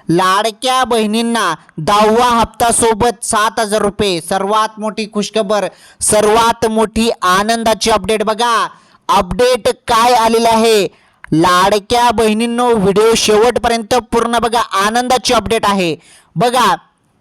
लाडक्या बहिणींना 10वा हप्ता सोबत 7,000 रुपये. सर्वात मोठी खुशखबर, सर्वात मोठी आनंदाची अपडेट. बघा अपडेट काय आलेले आहे. लाडक्या बहिणींनो व्हिडिओ शेवटपर्यंत पूर्ण बघा. आनंदाची अपडेट आहे. बघा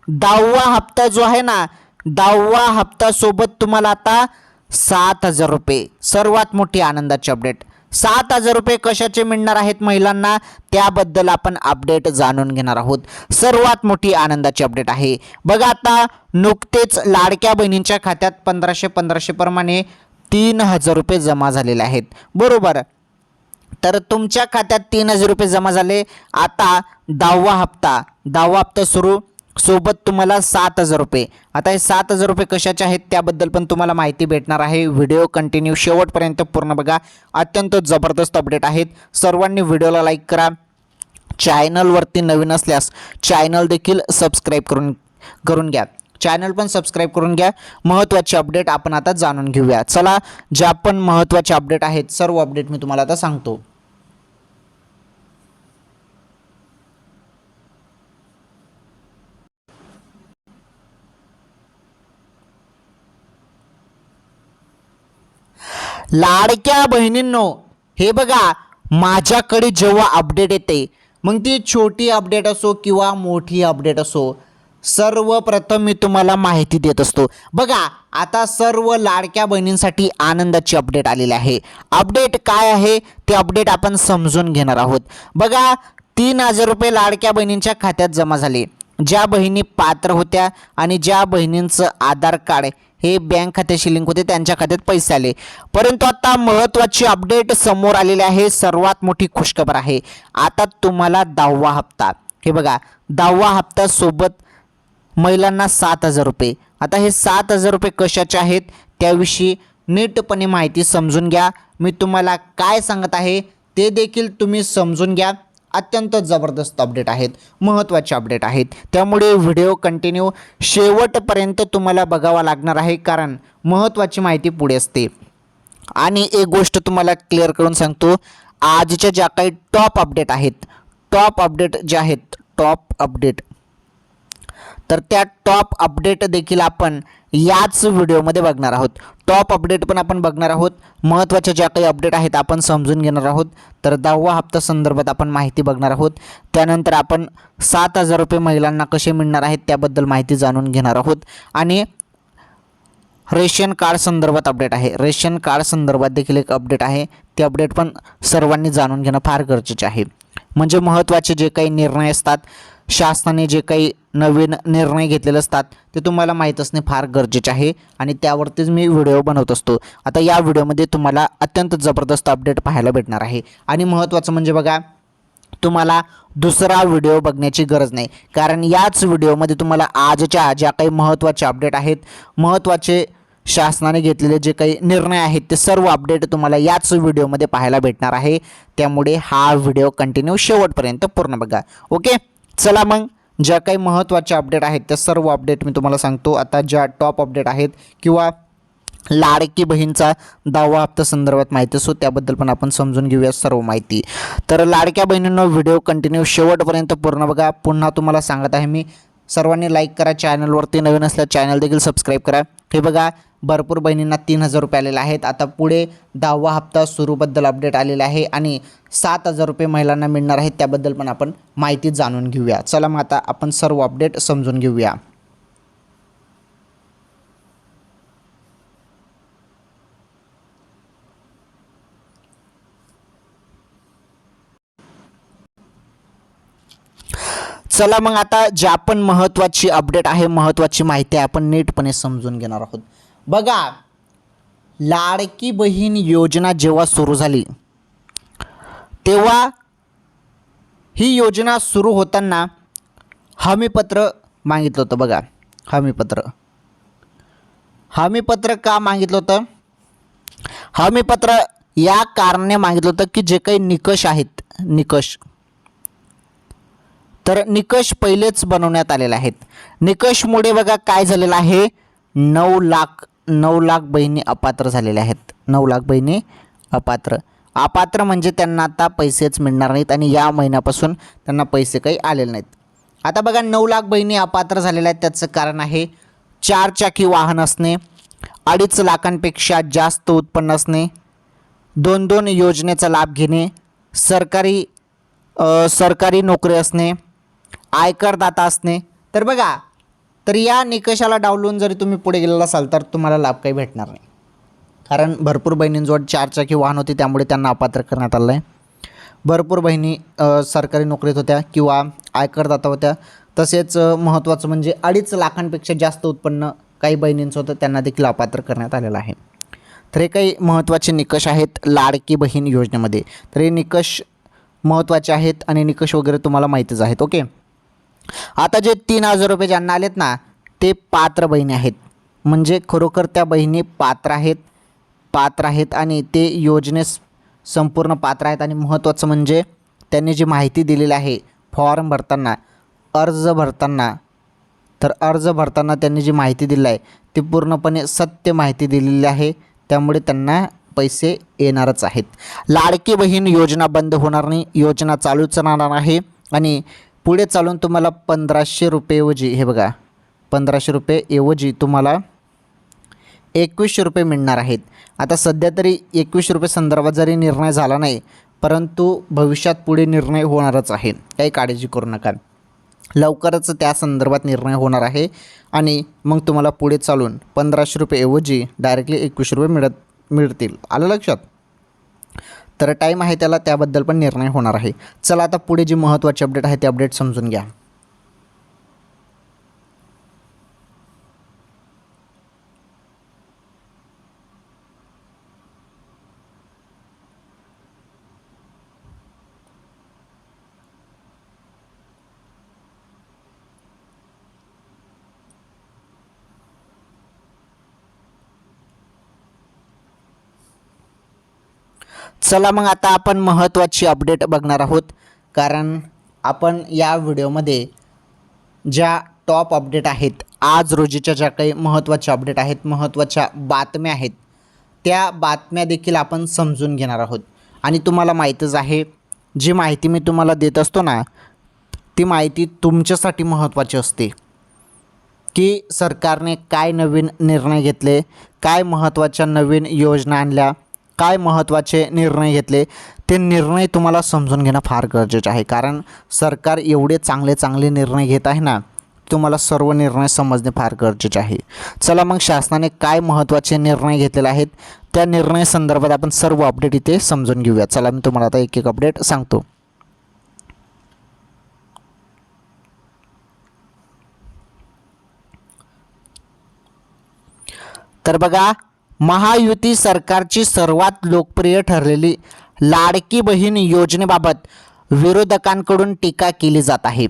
10वा हप्ता जो आहे ना, 10वा हप्ता सोबत तुम्हाला आता 7,000 रुपये. सर्वात मोठी आनंदाची अपडेट. 7,000 रुपये कशाचे मिळणार आहेत महिलांना, त्याबद्दल आपण अपडेट जाणून घेणार आहोत. सर्वात मोठी आनंदाची अपडेट आहे. बघा आता नुकतेच लाडक्या बहिणींच्या खात्यात 1500 प्रमाणे 3,000 रुपये जमा झालेले आहेत, बरोबर. तर तुमच्या खात्यात 3,000 रुपये जमा झाले. आता 10वा हप्ता सुरू सोबत तुम्हाला 7,000 रुपये. आता हे 7,000 रुपये कशाचे आहेत त्याबद्दल पण तुम्हाला माहिती भेटणार आहे. व्हिडिओ कंटिन्यू शेवटपर्यंत पूर्ण बघा. अत्यंत जबरदस्त अपडेट आहेत. सर्वांनी व्हिडिओला लाईक करा. चॅनलवरती नवीन असल्यास चॅनल देखील सबस्क्राईब करून घ्या. चॅनल पण सबस्क्राईब करून घ्या. महत्त्वाचे अपडेट आपण आता जाणून घेऊया. चला, ज्या पण महत्त्वाचे अपडेट आहेत सर्व अपडेट मी तुम्हाला आता सांगतो. लाडक्या बहिणींनो, हे बघा माझ्याकडे जेव्हा अपडेट येते, मग ती छोटी अपडेट असो किंवा मोठी अपडेट असो, सर्वप्रथम मी तुम्हाला माहिती देत असतो. बघा आता सर्व लाडक्या बहिणींसाठी आनंदाची अपडेट आलेली आहे. अपडेट काय आहे ते अपडेट आपण समजून घेणार आहोत. बघा 3,000 रुपये लाडक्या बहिणींच्या खात्यात जमा झाले. ज्या बहिणी पात्र होत्या आणि ज्या बहिणींचं आधार कार्ड हे बँक खात्याशी लिंक होते त्यांच्या खात्यात पैसे आले. परंतु आता महत्त्वाची अपडेट समोर आलेली आहे. सर्वात मोठी खुशखबर आहे. आता तुम्हाला 10वा हप्ता, हे बघा 10वा हप्ता सोबत महिलांना 7,000 रुपये. आता हे 7,000 रुपये कशाचे आहेत त्याविषयी नीटपणे माहिती समजून घ्या. मी तुम्हाला काय सांगत आहे ते देखील तुम्ही समजून घ्या. अत्यंत जबरदस्त अपडेट आहेत, महत्त्वाचे अपडेट आहेत. त्यामुळे व्हिडिओ कंटिन्यू शेवटपर्यंत तुम्हाला बघावा लागणार आहे, कारण महत्त्वाची माहिती पुढे असते. आणि एक गोष्ट तुम्हाला क्लिअर करून सांगतो, आजच्या ज्या काही टॉप अपडेट आहेत, टॉप अपडेट जे आहेत, टॉप अपडेट, तर त्या टॉप अपडेट देखील आपण याच व्हिडिओमध्ये बघणार आहोत. टॉप अपडेट पण आपण बघणार आहोत. महत्त्वाच्या ज्या काही अपडेट आहेत आपण समजून घेणार आहोत. तर 10वा हप्ता संदर्भात आपण माहिती बघणार आहोत. त्यानंतर आपण 7,000 रुपये महिलांना कसे मिळणार आहेत त्याबद्दल माहिती जाणून घेणार आहोत. आणि रेशन कार्ड संदर्भात अपडेट आहे. रेशन कार्ड संदर्भात देखील एक अपडेट आहे. ते अपडेट पण सर्वांनी जाणून घेणं फार गरजेचे आहे. म्हणजे महत्त्वाचे जे काही निर्णय असतात, शासनाने जे काही नवीन निर्णय घेतलेले असतात ते तुम्हाला माहीत असणे फार गरजेचे आहे. आणि त्यावरतीच मी व्हिडिओ बनवत असतो. आता या व्हिडिओमध्ये तुम्हाला अत्यंत जबरदस्त अपडेट पाहायला भेटणार आहे. आणि महत्त्वाचं म्हणजे बघा, तुम्हाला दुसरा व्हिडिओ बघण्याची गरज नाही, कारण याच व्हिडिओमध्ये तुम्हाला आजच्या ज्या काही महत्त्वाचे अपडेट आहेत, महत्त्वाचे शासनाने घेतलेले जे काही निर्णय आहेत ते सर्व अपडेट तुम्हाला याच व्हिडिओमध्ये पाहायला भेटणार आहे. त्यामुळे हा व्हिडिओ कंटिन्यू शेवटपर्यंत पूर्ण बघा. ओके, चला मग ज्या काही महत्त्वाचे अपडेट आहेत त्या सर्व अपडेट मी तुम्हाला सांगतो. आता ज्या टॉप अपडेट आहेत किंवा लाडकी बहीणचा 10वा हप्ता संदर्भात माहिती असो त्याबद्दल पण आपण समजून घेऊया सर्व माहिती. तर लाडक्या बहिणींनो व्हिडिओ कंटिन्यू शेवटपर्यंत पूर्ण बघा. पुन्हा तुम्हाला सांगत आहे मी, सर्वांनी लाईक करा. चॅनलवरती नवीन असल्यास चॅनल देखील सबस्क्राईब करा. हे बघा भरपूर बहिणींना 3,000 रुपये आलेले आहेत. आता पुढे 10वा हप्ता सुरूबद्दल अपडेट आलेला आहे आणि 7,000 रुपये महिलांना मिळणार आहेत त्याबद्दल पण आपण माहिती जाणून घेऊया. चला मग आता आपण सर्व अपडेट समजून घेऊया. चला मग आता ज्या पण महत्त्वाची अपडेट आहे, महत्त्वाची माहिती आहे आपण नीटपणे समजून घेणार आहोत. बघा लाडकी बहीण योजना जेव्हा सुरू झाली तेव्हा ही योजना सुरू होताना हमीपत्र मागितलं होतं. बघा हमीपत्र का मागितलं होतं? हमीपत्र या कारणाने मागितलं होतं की जे काही निकष आहेत, तर निकष पहिलेच बनवण्यात आलेले आहेत. निकषमुळे बघा काय झालेलं आहे, 9 लाख बहिणी अपात्र झालेल्या आहेत. 9 लाख बहिणी अपात्र म्हणजे त्यांना आता पैसेच मिळणार नाहीत आणि या महिन्यापासून त्यांना पैसे काही आलेले नाहीत. आता बघा 9 लाख बहिणी अपात्र झालेल्या आहेत. त्याचं कारण आहे 4 चाकी वाहन असणे, 2.5 लाखांपेक्षा जास्त उत्पन्न असणे, 2 योजनेचा लाभ घेणे, सरकारी नोकरी असणे, आयकरदाता असणे. तर बघा, तर या निकषाला डावलून जरी तुम्ही पुढे गेलेला असाल तर तुम्हाला लाभ काही भेटणार नाही. कारण भरपूर बहिणींजवळ 4 चाकी वाहन होते, त्यामुळे त्यांना अपात्र करण्यात आलं आहे. भरपूर बहिणी सरकारी नोकरीत होत्या किंवा आयकरदाता होत्या. तसेच महत्त्वाचं म्हणजे 2.5 लाखांपेक्षा जास्त उत्पन्न काही बहिणींचं होतं, त्यांना देखील अपात्र करण्यात आलेलं आहे. तर हे काही महत्त्वाचे निकष आहेत लाडकी बहीण योजनेमध्ये. तर हे निकष महत्त्वाचे आहेत आणि निकष वगैरे तुम्हाला माहितीच आहेत. ओके, आता जे 3,000 रुपये ज्यांना आलेत ना, ते पात्र बहिणी आहेत. म्हणजे खरोखर त्या बहिणी पात्र आहेत आणि ते योजनेस संपूर्ण पात्र आहेत. आणि महत्त्वाचं म्हणजे त्यांनी जी माहिती दिलेली आहे फॉर्म भरताना, अर्ज भरताना त्यांनी जी माहिती दिली आहे ती पूर्णपणे सत्य माहिती दिलेली आहे. त्यामुळे त्यांना पैसे येणारच आहेत. लाडकी बहीण योजना बंद होणार नाही, योजना चालूच राहणार आहे. आणि पुढे चालून तुम्हाला 1,500 रुपयेऐवजी, हे बघा, 1,500 रुपयेऐवजी तुम्हाला 2,100 रुपये मिळणार आहेत. आता सध्या तरी 2,100 रुपये संदर्भात जरी निर्णय झाला नाही, परंतु भविष्यात पुढे निर्णय होणारच आहे. काही काळजी करू नका, लवकरच त्या संदर्भात निर्णय होणार आहे. आणि मग तुम्हाला पुढे चालून 1,500 रुपयेऐवजी डायरेक्टली 2,100 रुपये मिळतील. आलं लक्षात? तर टाईम आहे त्याला, त्याबद्दल पण निर्णय होणार आहे. चला आता पुढे जी महत्त्वाची अपडेट आहे ते अपडेट समजून घ्या. चला मग आता आपण महत्त्वाची अपडेट बघणार आहोत. कारण आपण या व्हिडिओमध्ये ज्या टॉप अपडेट आहेत, आज रोजीच्या ज्या काही महत्त्वाच्या अपडेट आहेत, महत्त्वाच्या बातम्या आहेत, त्या बातम्या देखील आपण समजून घेणार आहोत. आणि तुम्हाला माहीतच आहे, जी माहिती मी तुम्हाला देत असतो ना, ती माहिती तुमच्यासाठी महत्त्वाची असते. की सरकारने काय नवीन निर्णय घेतले, काय महत्त्वाच्या नवीन योजना आणल्या, काय महत्त्वाचे निर्णय घेतले, ते निर्णय तुम्हाला समजून घेणं फार गरजेचं आहे. कारण सरकार एवढे चांगले निर्णय घेत आहे ना, तुम्हाला सर्व निर्णय समजणे फार गरजेचे आहे. चला मग शासनाने काय महत्त्वाचे निर्णय घेतलेले आहेत, त्या निर्णय संदर्भात आपण सर्व अपडेट इथे समजून घेऊया. चला मी तुम्हाला आता एक अपडेट सांगतो. तर बघा, महायुती सरकारची सर्वात लोकप्रिय ठरलेली लाडकी बहीण योजनेबाबत विरोधकांकडून टीका केली जात आहे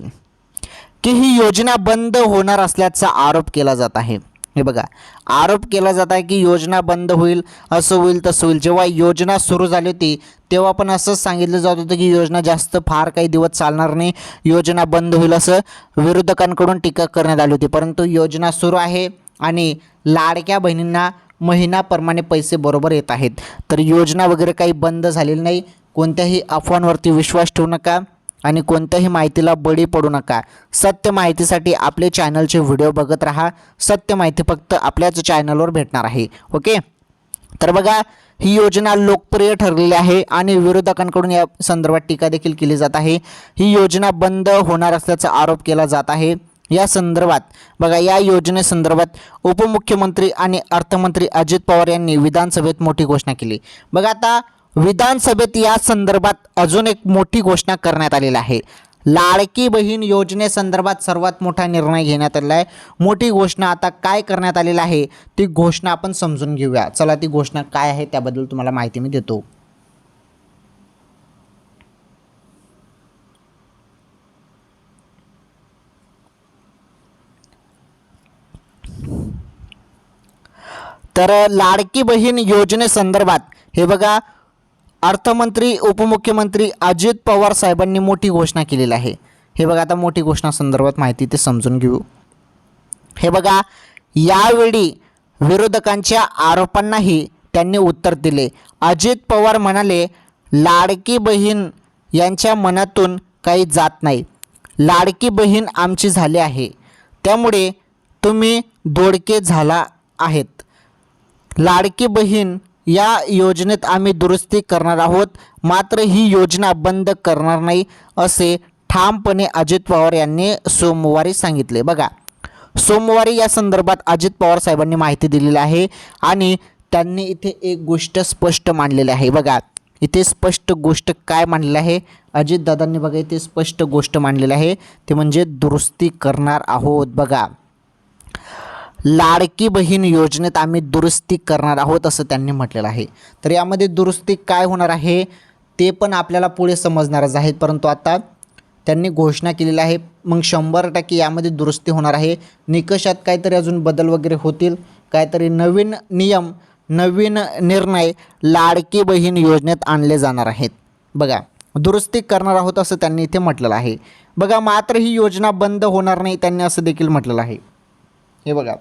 की ही योजना बंद होणार असल्याचा आरोप केला जात आहे. हे बघा, आरोप केला जात आहे की योजना बंद होईल, असं होईल तसं होईल. जेव्हा योजना सुरू झाली होती तेव्हा पण असंच सांगितलं जात होतं की योजना जास्त फार काही दिवस चालणार नाही, योजना बंद होईल, असं विरोधकांकडून टीका करण्यात आली होती. परंतु योजना सुरू आहे आणि लाडक्या बहिणींना महिनाप्रमाणे पैसे बरोबर येत आहेत. तर योजना वगैरे काही बंद झालेली नाही. कोणत्याही अफवांवरती विश्वास ठेवू नका आणि कोणत्याही माहितीला बळी पडू नका. सत्य माहितीसाठी आपले चॅनलचे व्हिडिओ बघत राहा. सत्य माहिती फक्त आपल्याच चॅनलवर भेटणार आहे. ओके, तर बघा, ही योजना लोकप्रिय ठरलेली आहे आणि विरोधकांकडून या संदर्भात टीका देखील केली जात आहे. ही योजना बंद होणार असल्याचा आरोप केला जात आहे. या संदर्भात बघा, या योजनेसंदर्भात उपमुख्यमंत्री आणि अर्थमंत्री अजित पवार यांनी विधानसभेत मोठी घोषणा केली. बघा, आता विधानसभेत या संदर्भात अजून एक मोठी घोषणा करण्यात आलेली आहे. लाडकी बहीण योजनेसंदर्भात सर्वात मोठा निर्णय घेण्यात आलेला आहे. मोठी घोषणा आता काय करण्यात आलेली आहे ती घोषणा आपण समजून घेऊया. चला, ती घोषणा काय आहे त्याबद्दल तुम्हाला माहिती मी देतो. तर लाडकी बहीण योजनेसंदर्भात हे बघा, अर्थमंत्री उपमुख्यमंत्री अजित पवार साहेबांनी मोठी घोषणा केलेली आहे. हे बघा, आता मोठी घोषणा संदर्भात माहिती ते समजून घेऊ. हे बघा, यावेळी विरोधकांच्या आरोपांनाही त्यांनी उत्तर दिले. अजित पवार म्हणाले, लाडकी बहीण यांच्या मनातून काही जात नाही. लाडकी बहीण आमची झाली आहे, त्यामुळे तुम्ही दोडके झाला आहेत. लाडकी बहीण या योजनेत आम्ही दुरुस्ती करणार आहोत, मात्र ही योजना बंद करणार नाही, असे ठामपणे अजित पवार यांनी सोमवारी सांगितले. बघा, सोमवारी या संदर्भात अजित पवार साहेबांनी माहिती दिलेली आहे आणि त्यांनी इथे एक गोष्ट स्पष्ट मांडलेली आहे. बघा, इथे स्पष्ट गोष्ट काय मांडलेली आहे अजितदादांनी? बघा, इथे स्पष्ट गोष्ट मांडलेली आहे, ते म्हणजे दुरुस्ती करणार आहोत. बघा, लाडकी बहीण योजनेत आम्ही दुरुस्ती करणार आहोत असं त्यांनी म्हटलेलं आहे. तर यामध्ये दुरुस्ती काय होणार आहे ते पण आपल्याला पुढे समजणारच आहेत, परंतु आता त्यांनी घोषणा केलेली आहे. मग 100% यामध्ये दुरुस्ती होणार आहे. निकषात काहीतरी अजून बदल वगैरे होतील, काहीतरी नवीन नियम, नवीन निर्णय लाडकी बहीण योजनेत आणले जाणार आहेत. बघा, दुरुस्ती करणार आहोत असं त्यांनी इथे म्हटलेलं आहे. बघा, मात्र ही योजना बंद होणार नाही, त्यांनी असं देखील म्हटलेलं आहे. हे बघा,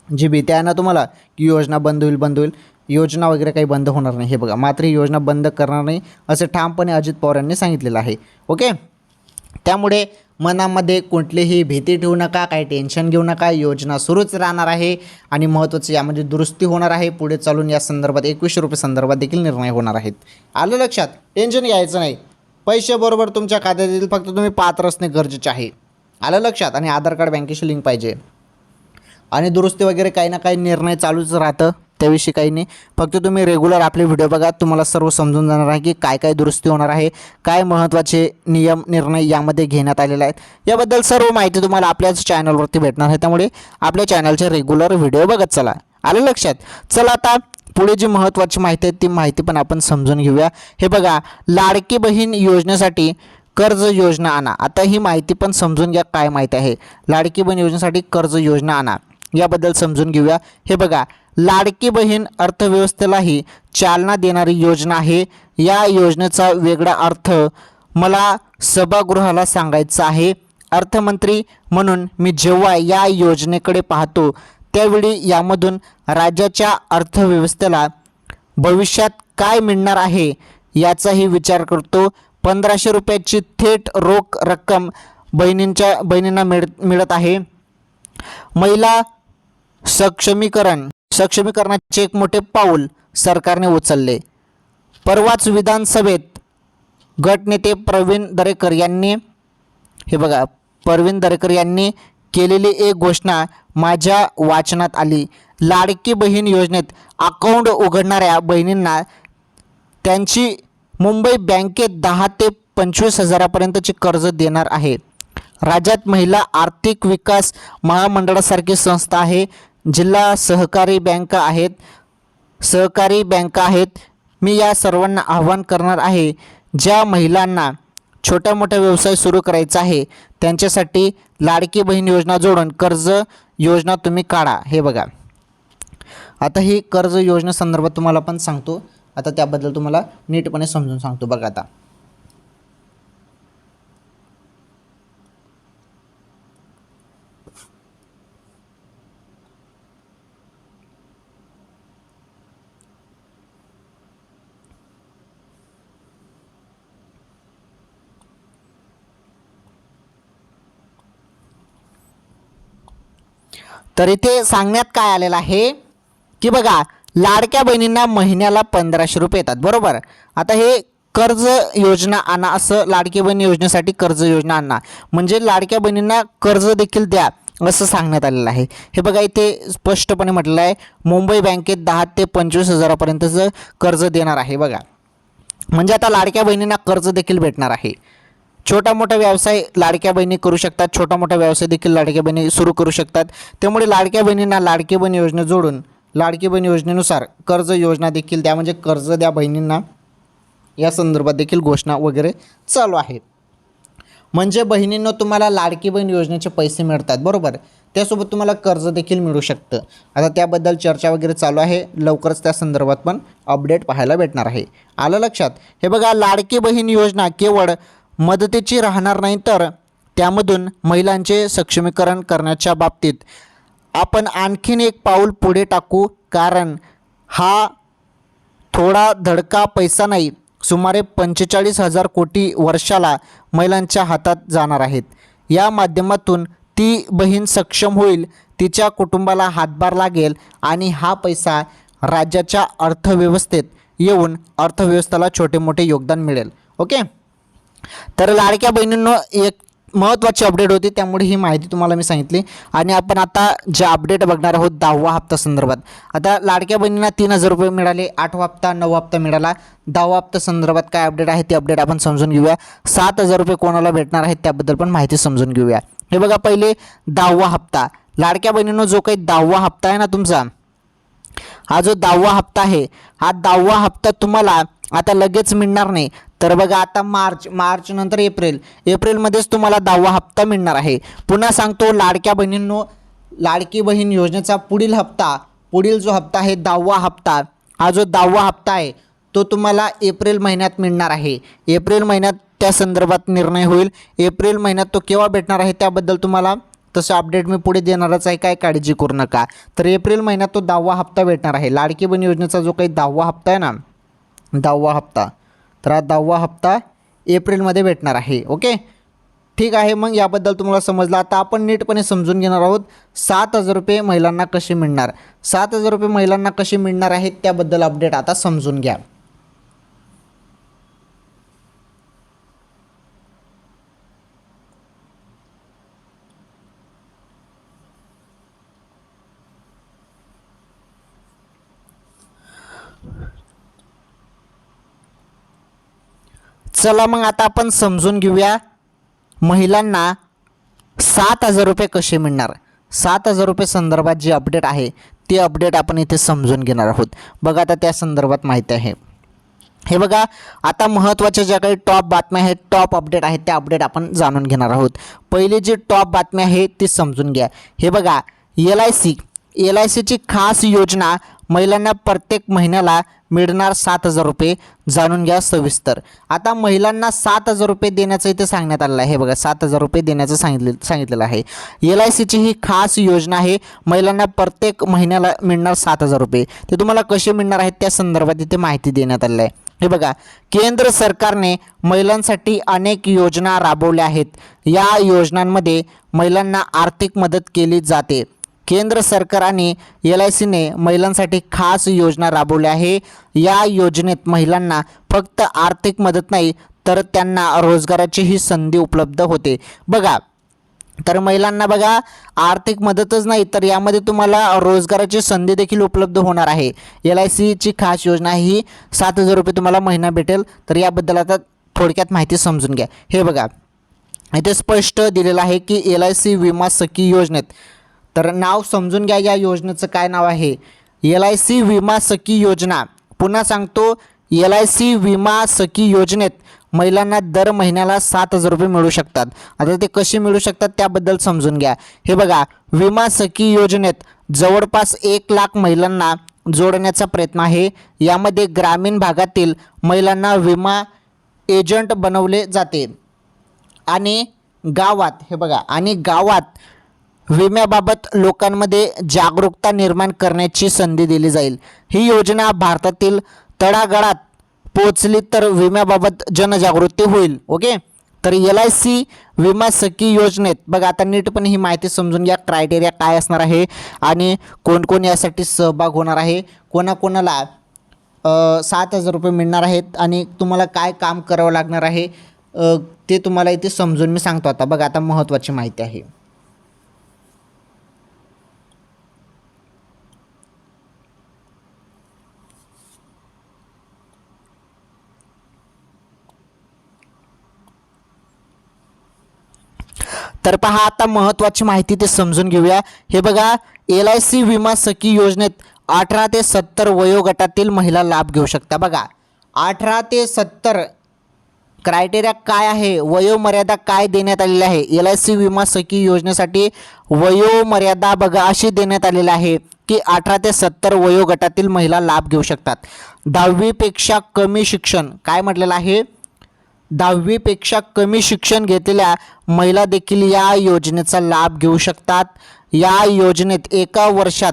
जी भीती आहे ना तुम्हाला की योजना बंद होईल, योजना वगैरे काही बंद होणार नाही. हे बघा, मात्र ही योजना बंद करणार नाही असं ठामपणे अजित पवार यांनी सांगितलेलं आहे. ओके, त्यामुळे मनामध्ये कुठलीही भीती ठेवू नका, काही टेन्शन घेऊ नका. योजना सुरूच राहणार आहे आणि महत्त्वाचं यामध्ये दुरुस्ती होणार आहे. पुढे चालून या संदर्भात 21 रुपये संदर्भात देखील निर्णय होणार आहेत. आलं लक्षात? टेन्शन घ्यायचं नाही. पैसे बरोबर तुमच्या खात्यात येतील, फक्त तुम्ही पात्र असणे गरजेचे आहे. आलं लक्षात? आणि आधार कार्ड बँकेशी लिंक पाहिजे. आणि दुरुस्ती वगैरे काही ना काही निर्णय चालूच राहतं, त्याविषयी काही नाही. फक्त तुम्ही रेग्युलर आपले व्हिडिओ बघा, तुम्हाला सर्व समजून जाणार आहे की काय काय दुरुस्ती होणार आहे, काय महत्त्वाचे नियम निर्णय यामध्ये घेण्यात आलेले आहेत. याबद्दल सर्व माहिती तुम्हाला आपल्याच चॅनलवरती भेटणार आहे, त्यामुळे आपल्या चॅनलचे रेग्युलर व्हिडिओ बघत चला. आलं लक्षात? चला, आता पुढे जी महत्त्वाची माहिती आहे ती माहिती पण आपण समजून घेऊया. हे बघा, लाडकी बहीण योजनेसाठी कर्ज योजना आणा. आता ही माहिती पण समजून घ्या, काय माहिती आहे. लाडकी बहीण योजनेसाठी कर्ज योजना आणा याबद्दल समजून घेऊया. हे बघा, लाडकी बहीण अर्थव्यवस्थेलाही चालना देणारी योजना आहे. या योजनेचा वेगळा अर्थ मला सभागृहाला सांगायचा आहे. अर्थमंत्री म्हणून मी जेव्हा या योजनेकडे पाहतो त्यावेळी यामधून राज्याच्या अर्थव्यवस्थेला भविष्यात काय मिळणार आहे याचाही विचार करतो. 1500 रुपयाची थेट रोख रक्कम बहिणींना मिळत आहे. महिला सक्षमीकरणाचे एक मोठे पाऊल सरकारने उचलले. परवाच विधानसभेत गटनेते प्रवीण दरेकर यांनी केलेली एक घोषणा माझ्या वाचनात आली. लाडकी बहीण योजनेत अकाउंट उघडणाऱ्या बहिणींना त्यांची मुंबई बँकेत 10 ते 25 हजारापर्यंतचे कर्ज देणार आहे. राज्यात महिला आर्थिक विकास महामंडळासारखी संस्था आहे. जिल्हा सहकारी बँका आहेत. मी या सर्वांना आवाहन करणार आहे, ज्या महिलांना छोटा मोठा व्यवसाय सुरू करायचा आहे त्यांच्यासाठी लाडकी बहीण योजना जोडून कर्ज योजना तुम्ही काढा. हे बघा, आता ही कर्ज योजना संदर्भात तुम्हाला पण सांगतो. आता त्याबद्दल तुम्हाला नीटपणे समजून सांगतो. बघा, आता तर इथे सांगण्यात काय आलेलं आहे की बघा, लाडक्या बहिणींना महिन्याला 1500 रुपये येतात, बरोबर. आता हे कर्ज योजना आणा, असं लाडकी बहीण योजनेसाठी कर्ज योजना आणा म्हणजे लाडक्या बहिणींना कर्ज देखील द्या असं सांगण्यात आलेलं आहे. हे बघा, इथे स्पष्टपणे म्हटलेलं आहे मुंबई बँकेत 10 ते 25 हजारापर्यंतचं कर्ज देणार आहे. बघा, म्हणजे आता लाडक्या बहिणींना कर्ज देखील भेटणार आहे. छोटा मोठा व्यवसाय लाडक्या बहिणी करू शकतात, छोटा मोठा व्यवसाय देखील लाडक्या बहिणी सुरू करू शकतात. त्यामुळे लाडक्या बहिणींना लाडकी बहीण योजने जोडून लाडकी बहीण योजनेनुसार कर्ज योजना देखील द्या, म्हणजे कर्ज द्या बहिणींना, या संदर्भात देखील घोषणा वगैरे चालू आहेत. म्हणजे बहिणींनो, तुम्हाला लाडकी बहीण योजनेचे पैसे मिळतात, बरोबर. त्यासोबत तुम्हाला कर्ज देखील मिळू शकतं. आता त्याबद्दल चर्चा वगैरे चालू आहे, लवकरच त्या संदर्भात पण अपडेट पाहायला भेटणार आहे. आलं लक्षात? हे बघा, लाडकी बहीण योजना केवळ मदतीची राहणार नाही, तर त्यामधून महिलांचे सक्षमीकरण करण्याच्या बाबतीत आपण आणखीन एक पाऊल पुढे टाकू. कारण हा थोडा धडका पैसा नाही, सुमारे 45,000 कोटी वर्षाला महिलांच्या हातात जाणार आहेत. या माध्यमातून ती बहीण सक्षम होईल, तिच्या कुटुंबाला हातभार लागेल आणि हा पैसा राज्याच्या अर्थव्यवस्थेत येऊन अर्थव्यवस्थेला छोटे मोठे योगदान मिळेल. ओके, तर लाडक्या बहिणींनो एक महत्त्वाची अपडेट होती, त्यामुळे ही माहिती तुम्हाला मी सांगितली. आणि आपण आता जे अपडेट बघणार आहोत 10वा हप्ता संदर्भात. आता लाडक्या बहिणींना 3,000 रुपये मिळाले, 8वा हप्ता 9वा हप्ता मिळाला. 10वा हप्ता संदर्भात काय अपडेट आहे ते अपडेट आपण समजून घेऊया. 7,000 रुपये कोणाला भेटणार आहेत त्याबद्दल पण माहिती समजून घेऊया. हे बघा, पहिले 10वा हप्ता. लाडक्या बहिणींनो जो काही 10वा हप्ता आहे ना तुमचा, हा जो 10वा हप्ता आहे, हा 10वा हप्ता तुम्हाला आता लगेच मिळणार नाही. तर बघा, आता मार्च नंतर एप्रिलमध्येच तुम्हाला 10वा हप्ता मिळणार आहे. पुन्हा सांगतो लाडक्या बहिणींनो, लाडकी बहीण योजनेचा पुढील जो हप्ता आहे 10वा हप्ता, हा जो 10वा हप्ता आहे तो तुम्हाला एप्रिल महिन्यात मिळणार आहे. एप्रिल महिन्यात त्या संदर्भात निर्णय होईल. एप्रिल महिन्यात तो केव्हा भेटणार आहे त्याबद्दल तुम्हाला तसं अपडेट मी पुढे देणारच आहे, काय काळजी करू नका. तर एप्रिल महिन्यात तो 10वा हप्ता भेटणार आहे. लाडकी बहीण योजनेचा जो काही 10वा हप्ता आहे ना, 10वा हप्ता, तर हा 10वा हप्ता एप्रिलमध्ये भेटणार आहे. ओके, ठीक आहे. मग याबद्दल तुम्हाला समजलं. आता आपण नीटपणे समजून घेणार आहोत 7,000 रुपये महिलांना कसे मिळणार. 7,000 रुपये महिलांना कसे मिळणार आहेत त्याबद्दल अपडेट आता समजून घ्या. चला मग आता आपण समजून घेऊया महिलांना 7,000 रुपये कसे मिळणार. 7,000 रुपये संदर्भात जे अपडेट आहे ते अपडेट आपण इथे समजून घेणार आहोत. बघा, आता त्या संदर्भात माहिती आहे. हे बघा, आता महत्त्वाच्या ज्या काही टॉप बातम्या आहेत, टॉप अपडेट आहेत, त्या अपडेट आपण जाणून घेणार आहोत. पहिली जी टॉप बातमी आहे ती समजून घ्या. हे बघा, LICची खास योजना, महिलांना प्रत्येक महिन्याला मिळणार 7,000 रुपये. जाणून घ्या सविस्तर. आता महिलांना 7,000 रुपये देण्याचं इथे सांगण्यात आलेलं आहे. हे बघा, 7,000 रुपये देण्याचं सांगितलेलं आहे. LICची ही खास योजना आहे, महिलांना प्रत्येक महिन्याला मिळणार 7,000 रुपये. ते तुम्हाला कसे मिळणार आहेत त्या संदर्भात इथे माहिती देण्यात आलेली आहे. हे बघा, केंद्र सरकारने महिलांसाठी अनेक योजना राबवल्या आहेत. या योजनांमध्ये महिलांना आर्थिक मदत केली जाते. केंद्र सरकार आणि LICने महिलांसाठी खास योजना राबवली आहे. या योजनेत महिलांना फक्त आर्थिक मदत नाही तर त्यांना रोजगाराचीही संधी उपलब्ध होते. बघा, तर महिलांना बघा, आर्थिक मदतच नाही तर यामध्ये तुम्हाला रोजगाराची संधी देखील उपलब्ध होणार आहे. LICची खास योजना ही 7,000 रुपये तुम्हाला महिना भेटेल. तर याबद्दल आता थोडक्यात माहिती समजून घ्या. हे बघा, इथे स्पष्ट दिलेलं आहे की LIC विमा सखी योजनेत, तर नाव समजून घ्या. या योजनेचं काय नाव आहे? LIC विमा सखी योजना. पुन्हा सांगतो, LIC विमा सखी योजनेत महिलांना दर महिन्याला 7,000 रुपये मिळू शकतात. आता ते कसे मिळू शकतात त्याबद्दल समजून घ्या. हे बघा, विमा सखी योजनेत जवळपास 1,00,000 महिलांना जोडण्याचा प्रयत्न आहे. यामध्ये ग्रामीण भागातील महिलांना विमा एजंट बनवले जाते आणि गावात विम्याबाबत लोकांमध्ये जागरूकता निर्माण करण्याची संधी दिली जाईल. ही योजना भारतातील तळागाळात पोहोचली तर विम्याबाबत जनजागृती होईल. ओके, तर LIC विमा सखी योजनेत बघा, आता नीटपणे ही माहिती समजून घ्या. क्रायटेरिया काय असणार आहे आणि कोण कोण यासाठी सहभाग होणार आहे, कोणाकोणाला 7,000 रुपये मिळणार आहेत आणि तुम्हाला काय काम करावं लागणार आहे ते तुम्हाला इथे समजून मी सांगतो. आता बघा, आता महत्त्वाची माहिती आहे. तर पहा, आता महत्त्वाची माहिती ते समजून घेऊया. हे बघा, LIC विमा सखी योजनेत 18 ते 70 वयोगटातील महिला लाभ घेऊ शकता. बघा, 18 ते 70 क्रायटेरिया काय आहे, वयोमर्यादा काय देण्यात आलेली आहे. LIC विमा सखी योजनेसाठी वयोमर्यादा बघा अशी देण्यात आलेली आहे की 18 ते 70 वयोगटातील महिला लाभ घेऊ शकतात. 10वीपेक्षा कमी शिक्षण, काय म्हटलेलं आहे, 10वीपेक्षा कमी शिक्षण घेतलेल्या महिला देखील या योजनेचा लाभ घेऊ शकतात. या योजनेत एका वर्षात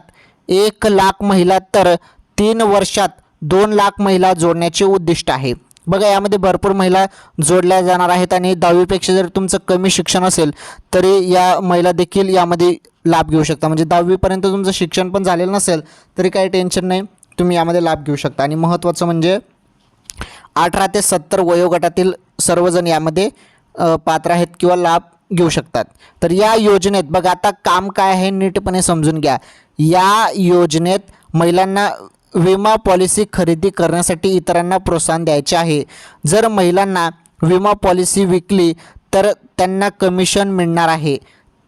1,00,000 महिला तर 3 वर्षात 2,00,000 महिला जोडण्याचे उद्दिष्ट आहे. बघा यामध्ये भरपूर महिला जोडल्या जाणार आहेत आणि 10वीपेक्षा जर तुमचं कमी शिक्षण असेल तरी या महिला देखील यामध्ये लाभ घेऊ शकता. म्हणजे 10वीपर्यंत तुमचं शिक्षण पण झालेलं नसेल तरी काही टेन्शन नाही, तुम्ही यामध्ये लाभ घेऊ शकता. आणि महत्त्वाचं म्हणजे 18 ते 70 वयोगटातील सर्वजण यामध्ये पात्र आहेत किंवा लाभ घेऊ शकतात. तर या योजनेत बघा आता काम काय आहे नीटपणे समजून घ्या. या योजनेत महिलांना विमा पॉलिसी खरेदी करण्यासाठी इतरांना प्रोत्साहन द्यायचे आहे. जर महिलांना विमा पॉलिसी विकली तर त्यांना कमिशन मिळणार आहे.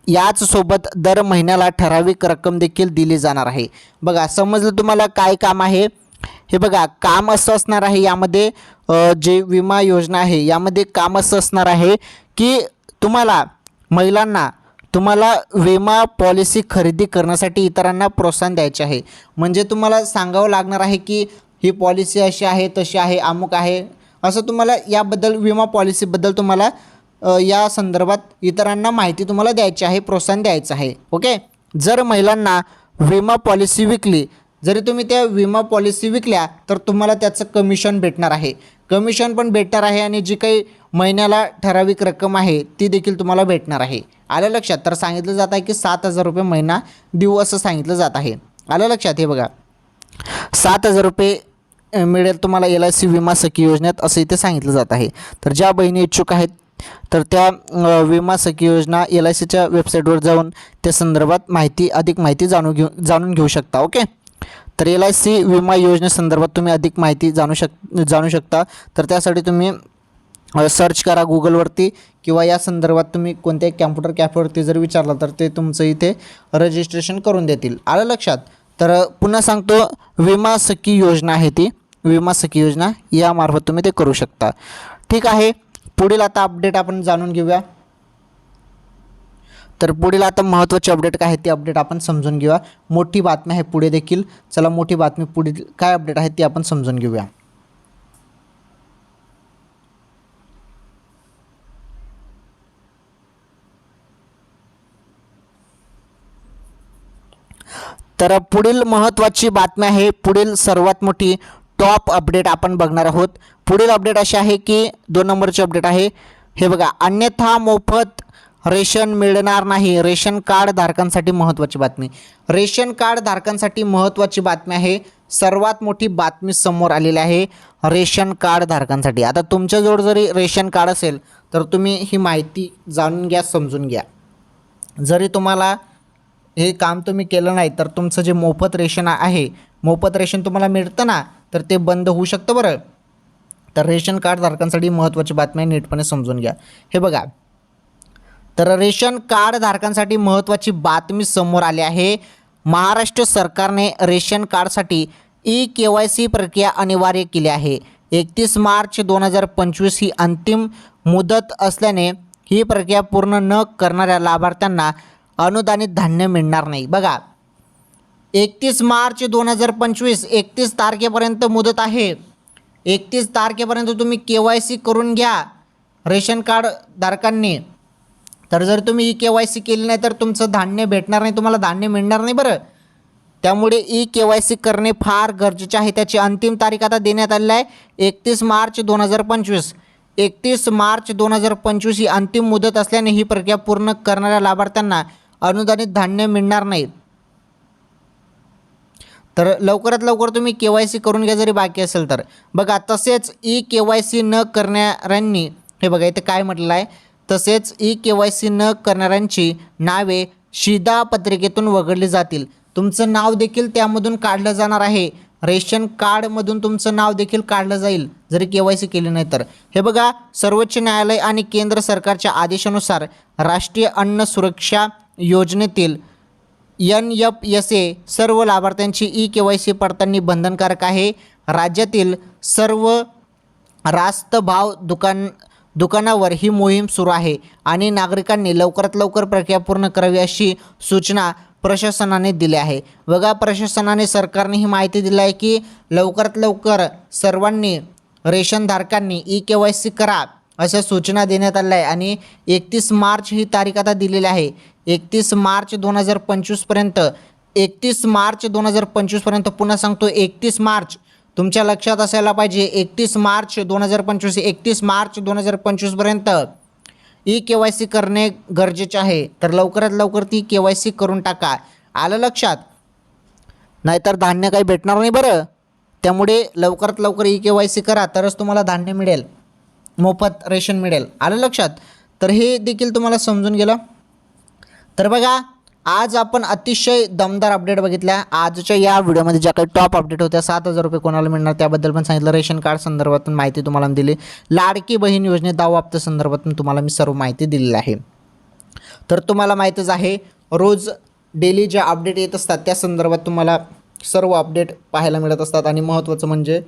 याचसोबत दर महिन्याला ठराविक रक्कम देखील दिली जाणार आहे. बघा समजलं तुम्हाला काय काम आहे. हे बघा काम असं असणार आहे यामध्ये जे विमा योजना आहे यामध्ये काम असं असणार आहे की महिलांना तुम्हाला विमा पॉलिसी खरेदी करण्यासाठी इतरांना प्रोत्साहन द्यायचे आहे. म्हणजे तुम्हाला सांगावं लागणार आहे की ही पॉलिसी अशी आहे, तशी आहे, अमुक आहे, असं तुम्हाला याबद्दल विमा पॉलिसीबद्दल तुम्हाला या संदर्भात इतरांना माहिती तुम्हाला द्यायची आहे, प्रोत्साहन द्यायचं आहे. ओके. जर महिलांना विमा पॉलिसी विकली, जरी तुम्ही त्या विमा पॉलिसी विकल्या तर तुम्हाला त्याचं कमिशन भेटणार आहे. कमिशन पण भेटणार आहे आणि जी काही महिन्याला ठराविक रक्कम आहे ती देखील तुम्हाला भेटणार आहे. आलं लक्षात. तर सांगितलं जात आहे की 7,000 रुपये महिना देऊ असं सांगितलं जात आहे. आलं लक्षात. हे बघा 7,000 रुपये मिळेल तुम्हाला LIC विमा सखी योजनेत असं इथे सांगितलं जात आहे. तर ज्या बहिणी इच्छुक आहेत तर त्या विमा सखी योजना LICच्या वेबसाईटवर जाऊन त्या संदर्भात अधिक माहिती जाणून घेऊ शकता. ओके. तर LIC विमा योजनेसंदर्भात तुम्ही अधिक माहिती जाणू शकता. तर त्यासाठी तुम्ही सर्च करा गुगलवरती किंवा या संदर्भात तुम्ही कोणत्याही कॅम्प्युटर कॅफेवरती जर विचारलं तर ते तुमचं इथे रजिस्ट्रेशन करून देतील. आलं लक्षात. तर पुन्हा सांगतो विमा सखी योजना आहे ती विमा सखी योजना यामार्फत तुम्ही ते करू शकता. ठीक आहे. पुढील आता अपडेट आपण जाणून घेऊया. तर पुढील आता महत्त्वाचे अपडेट काय आहे ते अपडेट आपण समजून घेऊया. मोठी बातमी आहे पुढे देखील. चला मोठी बातमी पुढील काय अपडेट आहे ती आपण समजून घेऊया. तर पुढील महत्त्वाची बातमी आहे, पुढील सर्वात मोठी टॉप अपडेट आपण बघणार आहोत. पुढील अपडेट अशी आहे की 2 नंबरची अपडेट आहे. हे बघा अन्यथा मोफत रेशन मिळणार नाही. रेशन कार्ड धारकांसाठी महत्त्वाची बातमी. रेशन कार्ड धारकांसाठी महत्त्वाची बातमी आहे. सर्वात मोठी बातमी समोर आलेली आहे रेशन कार्ड धारकांसाठी. आता तुमच्याजवळ जरी रेशन कार्ड असेल तर तुम्ही ही माहिती जाणून घ्या, समजून घ्या. जरी तुम्हाला हे काम तुम्ही केलं नाही तर तुमचं जे मोफत रेशन आहे, मोफत रेशन तुम्हाला मिळतं ना, तर ते बंद होऊ शकतं बरं. तर रेशन कार्ड धारकांसाठी महत्त्वाची बातमी आहे, नीटपणे समजून घ्या. हे बघा तर रेशन कार्ड धारकांसाठी महत्त्वाची बातमी समोर आली आहे. महाराष्ट्र सरकारने रेशन कार्डसाठी eKYC प्रक्रिया अनिवार्य केली आहे. 31 मार्च 2025 ही अंतिम मुदत असल्याने ही प्रक्रिया पूर्ण न करणाऱ्या लाभार्थ्यांना अनुदानित धान्य मिळणार नाही. बघा 31 मार्च 2025 31 तारखेपर्यंत मुदत आहे. 31 तारखेपर्यंत तुम्ही KYC करून घ्या रेशन कार्ड धारकांनी. तर जर तुम्ही eKYC केली नाही तर तुमचं धान्य भेटणार नाही, तुम्हाला धान्य मिळणार नाही बरं. त्यामुळे eKYC करणे फार गरजेचे आहे. त्याची अंतिम तारीख आता देण्यात आलेली आहे 31 मार्च 2025. 31 मार्च 2025 ही अंतिम मुदत असल्याने ही प्रक्रिया पूर्ण करणाऱ्या लाभार्थ्यांना अनुदानित धान्य मिळणार नाही. तर लवकरात लवकर तुम्ही KYC करून घ्या जरी बाकी असेल तर. बघा तसेच eKYC न करणाऱ्यांनी, हे बघा इथे काय म्हटलं आहे, तसेच eKYC न करणाऱ्यांची नावे शिधापत्रिकेतून वगळली जातील. तुमचं नाव देखील त्यामधून काढलं जाणार आहे. रेशन कार्डमधून तुमचं नाव देखील काढलं जाईल जरी KYC केली नाही तर. हे बघा सर्वोच्च न्यायालय आणि केंद्र सरकारच्या आदेशानुसार राष्ट्रीय अन्न सुरक्षा योजनेतील NFSA सर्व लाभार्थ्यांची eKYC पडताळणी बंधनकारक आहे. राज्यातील सर्व रास्त भाव दुकानावर ही मोहीम सुरू आहे आणि नागरिकांनी लवकरात लवकर प्रक्रिया पूर्ण करावी अशी सूचना प्रशासनाने दिली आहे. बघा प्रशासनाने, सरकारने ही माहिती दिली आहे की लवकरात लवकर सर्वांनी रेशनधारकांनी eKYC करा अशा सूचना देण्यात आल्या आहे. आणि 31 मार्च ही तारीख आता दिलेली आहे. 31 मार्च 2025 पर्यंत 31 मार्च 2025 पर्यंत. पुन्हा सांगतो 31 मार्च तुमच्या लक्षात असायला पाहिजे 31 मार्च 2025 31 मार्च 2025पर्यंत KYC करणे गरजेचे आहे. तर लवकरात लवकर ती KYC करून टाका. आलं लक्षात? नाहीतर धान्य काही भेटणार नाही बरं. त्यामुळे लवकरात लवकर KYC करा, तरच तुम्हाला धान्य मिळेल, मोफत रेशन मिळेल. आलं लक्षात? तर हे देखील तुम्हाला समजून गेलं. तर बघा, आज आपण अतिशय दमदार अपडेट बघितल्या. आजच्या या व्हिडिओमध्ये ज्या काही टॉप अपडेट होत्या, 7,000 रुपये कोणाला मिळणार त्याबद्दल पण सांगितलं. रेशन कार्ड संदर्भातून माहिती तुम्हाला दिली. लाडकी बहीण योजने दावा हप्त्या संदर्भातून तुम्हाला मी सर्व माहिती दिलेली आहे. तर तुम्हाला माहीतच आहे, रोज डेली ज्या अपडेट येत असतात त्या संदर्भात तुम्हाला सर्व अपडेट पाहायला मिळत असतात. आणि महत्त्वाचं म्हणजे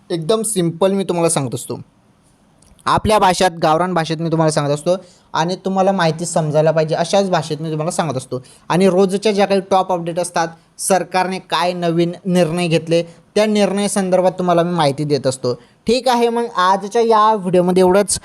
एकदम सिम्पल मी तुम्हाला सांगत असतो, आपल्या भाषेत, गावरान भाषेत मी तुम्हाला सांगत असतो. आणि तुम्हाला माहिती समजायला पाहिजे अशाच भाषेत मी तुम्हाला सांगत असतो. आणि रोजच्या ज्या काही टॉप अपडेट असतात, सरकारने काय नवीन निर्णय घेतले त्या निर्णय संदर्भात तुम्हाला मी माहिती देत असतो. ठीक आहे, मग आजच्या या व्हिडिओमध्ये एवढंच.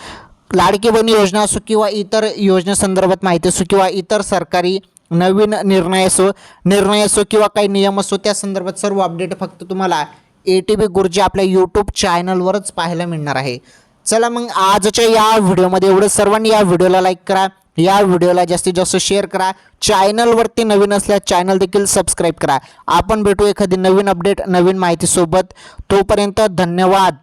लाडकी बहीण योजना असो किंवा इतर योजनेसंदर्भात माहिती असो किंवा इतर सरकारी नवीन निर्णय असो किंवा काही नियम असो, त्या संदर्भात सर्व अपडेट फक्त तुम्हाला ATV गुरुजी आपल्या यूट्यूब चॅनलवरच पाहायला मिळणार आहे. चला मग आजच्या या व्हिडिओमध्ये एवढं. सर्वांनी या व्हिडिओला लाईक करा, या व्हिडिओला जास्तीत जास्त शेअर करा. चॅनलवरती नवीन असल्यास चॅनल देखील सबस्क्राईब करा. आपण भेटू एखादी नवीन अपडेट, नवीन माहितीसोबत. तोपर्यंत धन्यवाद.